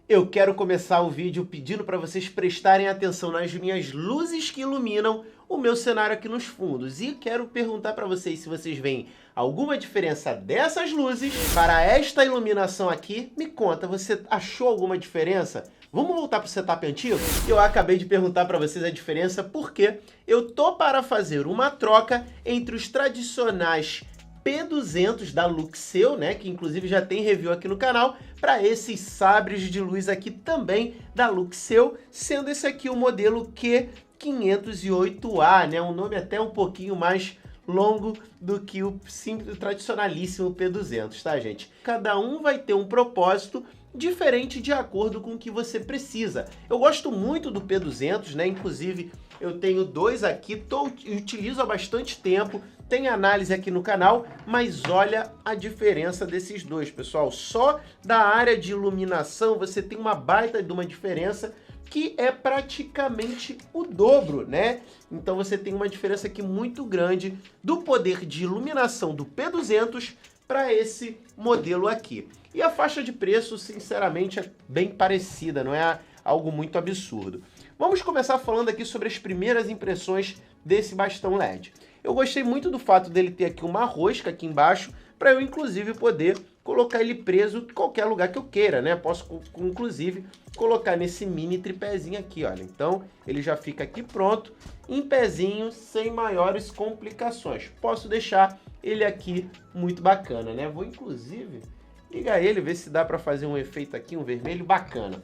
Eu quero começar o vídeo pedindo para vocês prestarem atenção nas minhas luzes que iluminam o meu cenário aqui nos fundos. E quero perguntar para vocês se vocês veem alguma diferença dessas luzes para esta iluminação aqui. Me conta, você achou alguma diferença? Vamos voltar para o setup antigo? Eu acabei de perguntar para vocês a diferença porque eu tô para fazer uma troca entre os tradicionais P200 da Luxeu, né, que inclusive já tem review aqui no canal, para esses sabres de luz aqui também da Luxeu, sendo esse aqui o modelo Q508A, né, um nome até um pouquinho mais longo do que o simples, tradicionalíssimo P200, tá, gente? Cada um vai ter um propósito diferente de acordo com o que você precisa. Eu gosto muito do P200, né, inclusive eu tenho dois aqui, utilizo há bastante tempo, tem análise aqui no canal, mas olha a diferença desses dois, pessoal. Só da área de iluminação você tem uma baita de uma diferença que é praticamente o dobro, né? Então você tem uma diferença aqui muito grande do poder de iluminação do P200 para esse modelo aqui. E a faixa de preço, sinceramente, é bem parecida, não é algo muito absurdo. Vamos começar falando aqui sobre as primeiras impressões desse bastão LED. Eu gostei muito do fato dele ter aqui uma rosca aqui embaixo, para eu inclusive poder colocar ele preso em qualquer lugar que eu queira, né? Posso inclusive colocar nesse mini tripézinho aqui, olha. Então ele já fica aqui pronto, em pezinho, sem maiores complicações. Posso deixar ele aqui muito bacana, né? Vou inclusive ligar ele, ver se dá para fazer um efeito aqui, um vermelho bacana.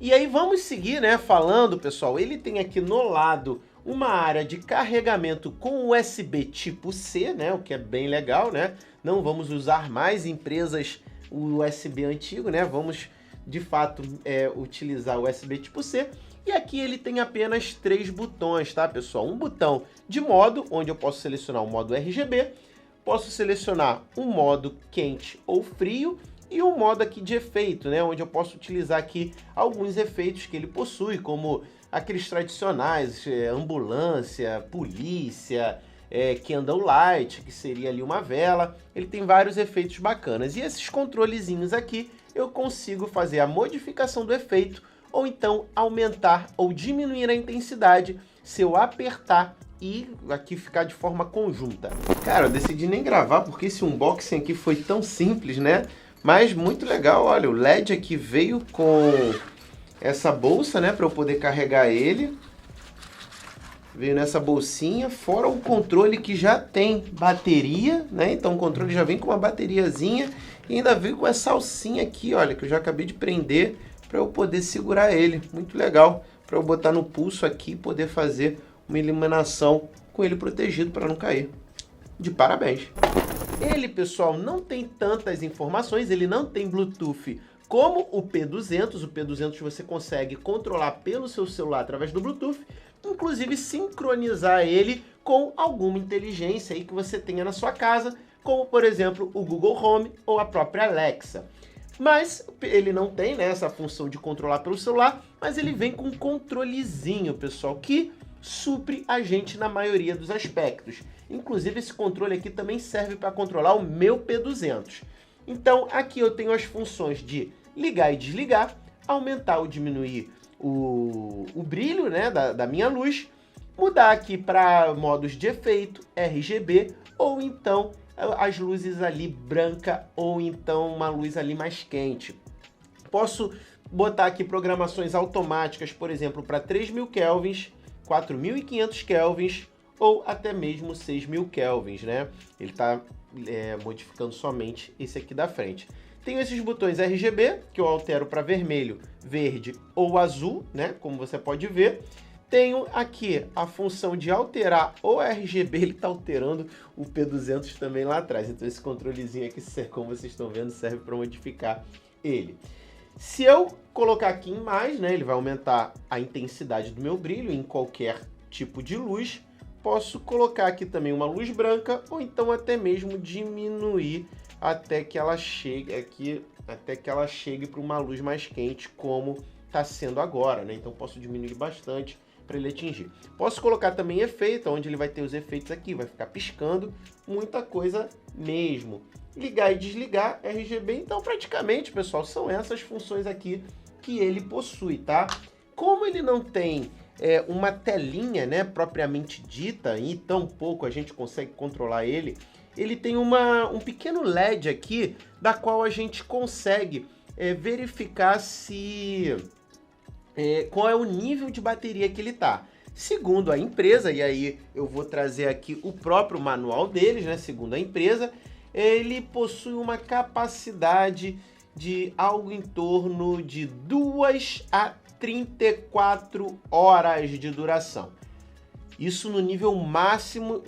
E aí vamos seguir, né, falando, pessoal, ele tem aqui no lado uma área de carregamento com USB tipo C, né, o que é bem legal, né? Não vamos usar mais empresas USB antigo, né? Vamos, de fato, utilizar o USB tipo C. E aqui ele tem apenas 3 botões, tá, pessoal? Um botão de modo, onde eu posso selecionar o modo RGB, posso selecionar um modo quente ou frio, e um modo aqui de efeito, né, onde eu posso utilizar aqui alguns efeitos que ele possui, como aqueles tradicionais, ambulância, polícia, candlelight, que seria ali uma vela. Ele tem vários efeitos bacanas. E esses controlezinhos aqui, eu consigo fazer a modificação do efeito, ou então aumentar ou diminuir a intensidade se eu apertar e aqui ficar de forma conjunta. Cara, eu decidi nem gravar porque esse unboxing aqui foi tão simples, né? Mas muito legal, olha, o LED aqui veio com essa bolsa, né, para eu poder carregar ele. Veio nessa bolsinha, fora o controle que já tem bateria, né? Então o controle já vem com uma bateriazinha e ainda veio com essa alcinha aqui, olha, que eu já acabei de prender para eu poder segurar ele. Muito legal, para eu botar no pulso aqui e poder fazer uma iluminação com ele protegido para não cair. De parabéns! Ele, pessoal, não tem tantas informações, ele não tem Bluetooth como o P200. O P200 você consegue controlar pelo seu celular através do Bluetooth, inclusive sincronizar ele com alguma inteligência aí que você tenha na sua casa, como, por exemplo, o Google Home ou a própria Alexa. Mas ele não tem, né, essa função de controlar pelo celular, mas ele vem com um controlezinho, pessoal, que supre a gente na maioria dos aspectos. Inclusive esse controle aqui também serve para controlar o meu P200. Então aqui eu tenho as funções de ligar e desligar, aumentar ou diminuir o brilho, né, da minha luz, mudar aqui para modos de efeito, RGB, ou então as luzes ali branca, ou então uma luz ali mais quente. Posso botar aqui programações automáticas, por exemplo, para 3000 kelvins, 4500 kelvins ou até mesmo 6000 kelvins, né? Ele está modificando somente esse aqui da frente. Tenho esses botões RGB, que eu altero para vermelho, verde ou azul, né? Como você pode ver. Tenho aqui a função de alterar o RGB, ele está alterando o P200 também lá atrás. Então esse controlezinho aqui, como vocês estão vendo, serve para modificar ele. Se eu colocar aqui em mais, né, ele vai aumentar a intensidade do meu brilho em qualquer tipo de luz. Posso colocar aqui também uma luz branca ou então até mesmo diminuir até que ela chegue aqui, até que ela chegue para uma luz mais quente, como está sendo agora, né? Então posso diminuir bastante para ele atingir. Posso colocar também efeito, onde ele vai ter os efeitos aqui, vai ficar piscando, muita coisa mesmo. Ligar e desligar RGB, então praticamente, pessoal, são essas funções aqui que ele possui, tá? Como ele não tem uma telinha, né, propriamente dita, e tão pouco a gente consegue controlar ele, ele tem um pequeno LED aqui, da qual a gente consegue verificar qual é o nível de bateria que ele tá. Segundo a empresa, e aí eu vou trazer aqui o próprio manual deles, né, segundo a empresa, ele possui uma capacidade de algo em torno de 2 a 34 horas de duração. Isso no nível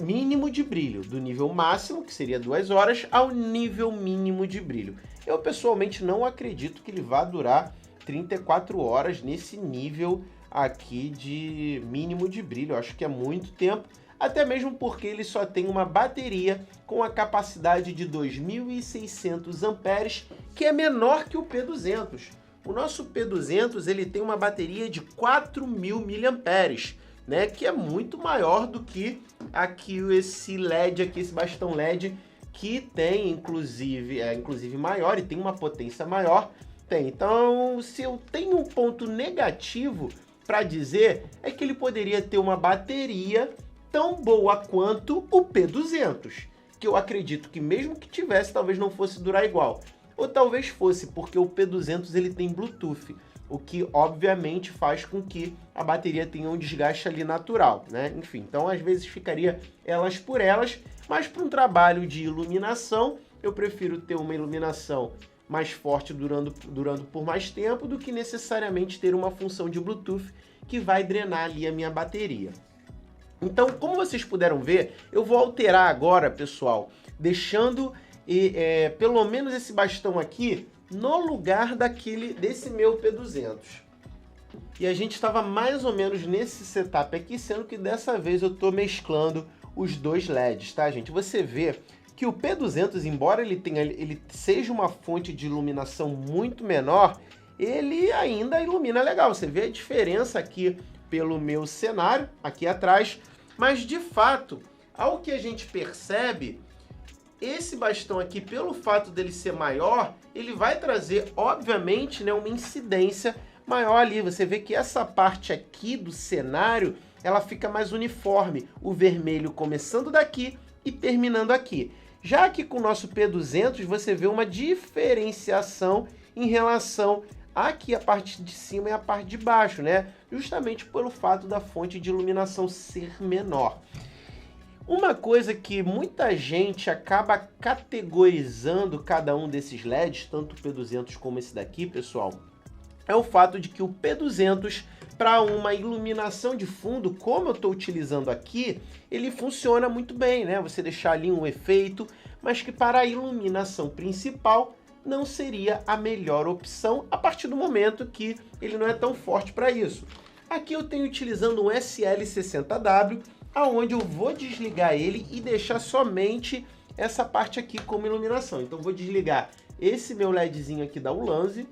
mínimo de brilho, do nível máximo, que seria 2 horas, ao nível mínimo de brilho. Eu pessoalmente não acredito que ele vá durar 34 horas nesse nível aqui de mínimo de brilho. Eu acho que é muito tempo, até mesmo porque ele só tem uma bateria com a capacidade de 2.600 amperes, que é menor que o P200. O nosso P200 ele tem uma bateria de 4.000 miliamperes, né, que é muito maior do que aqui esse LED aqui, esse bastão LED, que tem inclusive maior e tem uma potência maior. Então, se eu tenho um ponto negativo para dizer, é que ele poderia ter uma bateria tão boa quanto o P200, que eu acredito que mesmo que tivesse, talvez não fosse durar igual. Ou talvez fosse, porque o P200 ele tem Bluetooth, o que obviamente faz com que a bateria tenha um desgaste ali natural, né? Enfim, então às vezes ficaria elas por elas, mas para um trabalho de iluminação, eu prefiro ter uma iluminação mais forte durando por mais tempo do que necessariamente ter uma função de Bluetooth que vai drenar ali a minha bateria. Então, como vocês puderam ver, eu vou alterar agora, pessoal, deixando pelo menos esse bastão aqui no lugar desse meu P200. E a gente estava mais ou menos nesse setup aqui, sendo que dessa vez eu estou mesclando os dois LEDs, tá, gente? Você vê que o P200, embora ele seja uma fonte de iluminação muito menor, ele ainda ilumina legal. Você vê a diferença aqui pelo meu cenário, aqui atrás, mas de fato, ao que a gente percebe, esse bastão aqui, pelo fato dele ser maior, ele vai trazer, obviamente, né, uma incidência maior ali. Você vê que essa parte aqui do cenário, ela fica mais uniforme, o vermelho começando daqui e terminando aqui. Já que com o nosso P200, você vê uma diferenciação em relação aqui a parte de cima e a parte de baixo, né? Justamente pelo fato da fonte de iluminação ser menor. Uma coisa que muita gente acaba categorizando cada um desses LEDs, tanto o P200 como esse daqui, pessoal, é o fato de que o P200, para uma iluminação de fundo, como eu estou utilizando aqui, ele funciona muito bem, né? Você deixar ali um efeito, mas que para a iluminação principal não seria a melhor opção a partir do momento que ele não é tão forte para isso. Aqui eu tenho utilizando um SL60W, aonde eu vou desligar ele e deixar somente essa parte aqui como iluminação. Então vou desligar esse meu LEDzinho aqui da Ulanzi,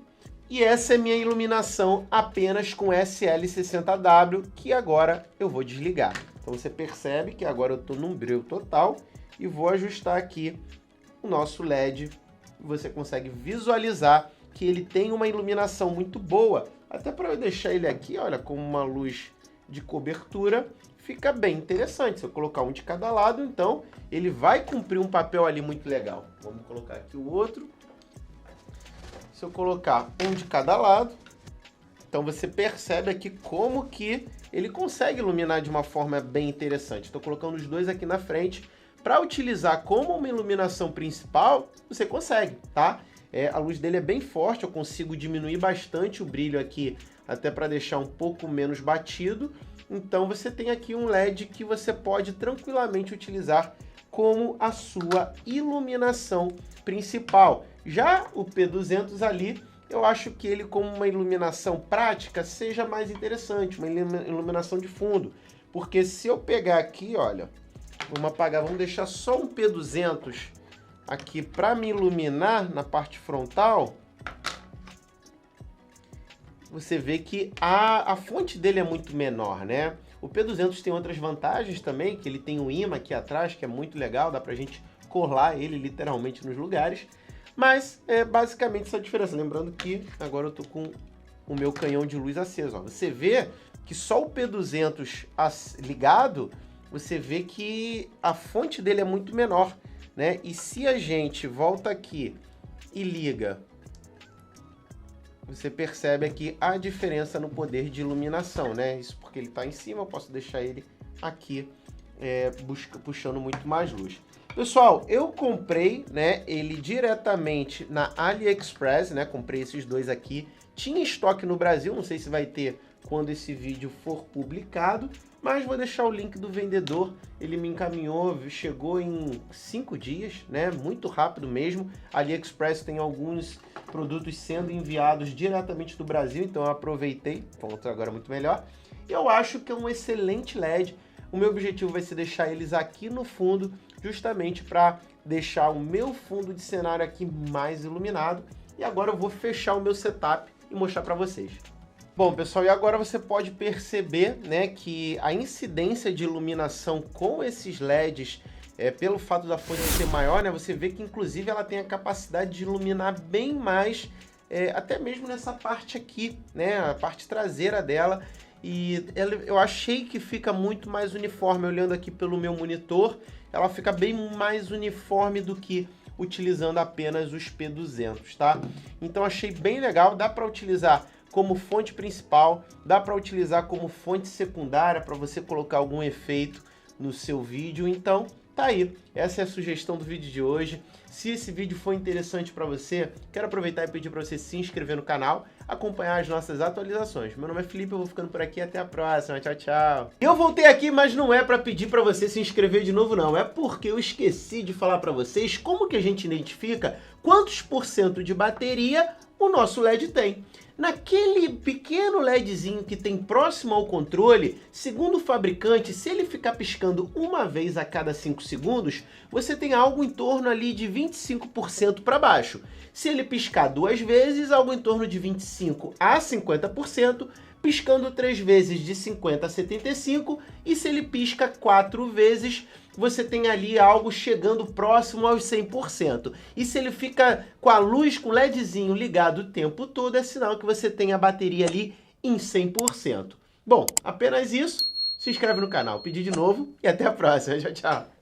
e essa é minha iluminação apenas com SL60W, que agora eu vou desligar. Então você percebe que agora eu estou num brilho total e vou ajustar aqui o nosso LED. Você consegue visualizar que ele tem uma iluminação muito boa. Até para eu deixar ele aqui, olha, com uma luz de cobertura, fica bem interessante. Se eu colocar um de cada lado, então ele vai cumprir um papel ali muito legal. Vamos colocar aqui o outro. Se eu colocar um de cada lado, então você percebe aqui como que ele consegue iluminar de uma forma bem interessante. Estou colocando os dois aqui na frente. Para utilizar como uma iluminação principal, você consegue, tá? A luz dele é bem forte, eu consigo diminuir bastante o brilho aqui, até para deixar um pouco menos batido. Então você tem aqui um LED que você pode tranquilamente utilizar como a sua iluminação principal. Já o P200 ali, eu acho que ele como uma iluminação prática seja mais interessante, uma iluminação de fundo. Porque se eu pegar aqui, olha, vamos apagar, vamos deixar só um P200 aqui para me iluminar na parte frontal. você vê que a fonte dele é muito menor, né? O P200 tem outras vantagens também, que ele tem um imã aqui atrás, que é muito legal, dá pra gente colar ele literalmente nos lugares. Mas é basicamente essa diferença. Lembrando que agora eu tô com o meu canhão de luz aceso. Ó. Você vê que só o P200 ligado, você vê que a fonte dele é muito menor, né? E se a gente volta aqui e liga, você percebe aqui a diferença no poder de iluminação, né? Isso porque ele está em cima, eu posso deixar ele aqui puxando muito mais luz. Pessoal, eu comprei, né, ele diretamente na AliExpress, né? Comprei esses dois aqui. Tinha estoque no Brasil, não sei se vai ter quando esse vídeo for publicado, mas vou deixar o link do vendedor. Ele me encaminhou, chegou em 5 dias, né? Muito rápido mesmo. A AliExpress tem alguns produtos sendo enviados diretamente do Brasil, então eu aproveitei, pronto, agora muito melhor. E eu acho que é um excelente LED. O meu objetivo vai ser deixar eles aqui no fundo, justamente para deixar o meu fundo de cenário aqui mais iluminado. E agora eu vou fechar o meu setup e mostrar para vocês. Bom, pessoal, e agora você pode perceber, né, que a incidência de iluminação com esses LEDs, pelo fato da fonte ser maior, né, você vê que inclusive ela tem a capacidade de iluminar bem mais, até mesmo nessa parte aqui, né, a parte traseira dela. E eu achei que fica muito mais uniforme, olhando aqui pelo meu monitor, ela fica bem mais uniforme do que utilizando apenas os P200, tá? Então achei bem legal, dá para utilizar como fonte principal, dá para utilizar como fonte secundária para você colocar algum efeito no seu vídeo. Então tá aí, essa é a sugestão do vídeo de hoje. Se esse vídeo foi interessante para você, quero aproveitar e pedir para você se inscrever no canal, acompanhar as nossas atualizações. Meu nome é Felipe, eu vou ficando por aqui, até a próxima, tchau, tchau. Eu voltei aqui, mas não é para pedir para você se inscrever de novo não, é porque eu esqueci de falar para vocês como que a gente identifica quantos % de bateria o nosso LED tem. Naquele pequeno LEDzinho que tem próximo ao controle, segundo o fabricante, se ele ficar piscando uma vez a cada 5 segundos, você tem algo em torno ali de 25% para baixo. Se ele piscar 2 vezes, algo em torno de 25% a 50%, piscando 3 vezes de 50% a 75%, e se ele pisca 4 vezes, você tem ali algo chegando próximo aos 100%. E se ele fica com a luz, com o LEDzinho ligado o tempo todo, é sinal que você tem a bateria ali em 100%. Bom, apenas isso. Se inscreve no canal. Pedi de novo e até a próxima. Tchau, tchau.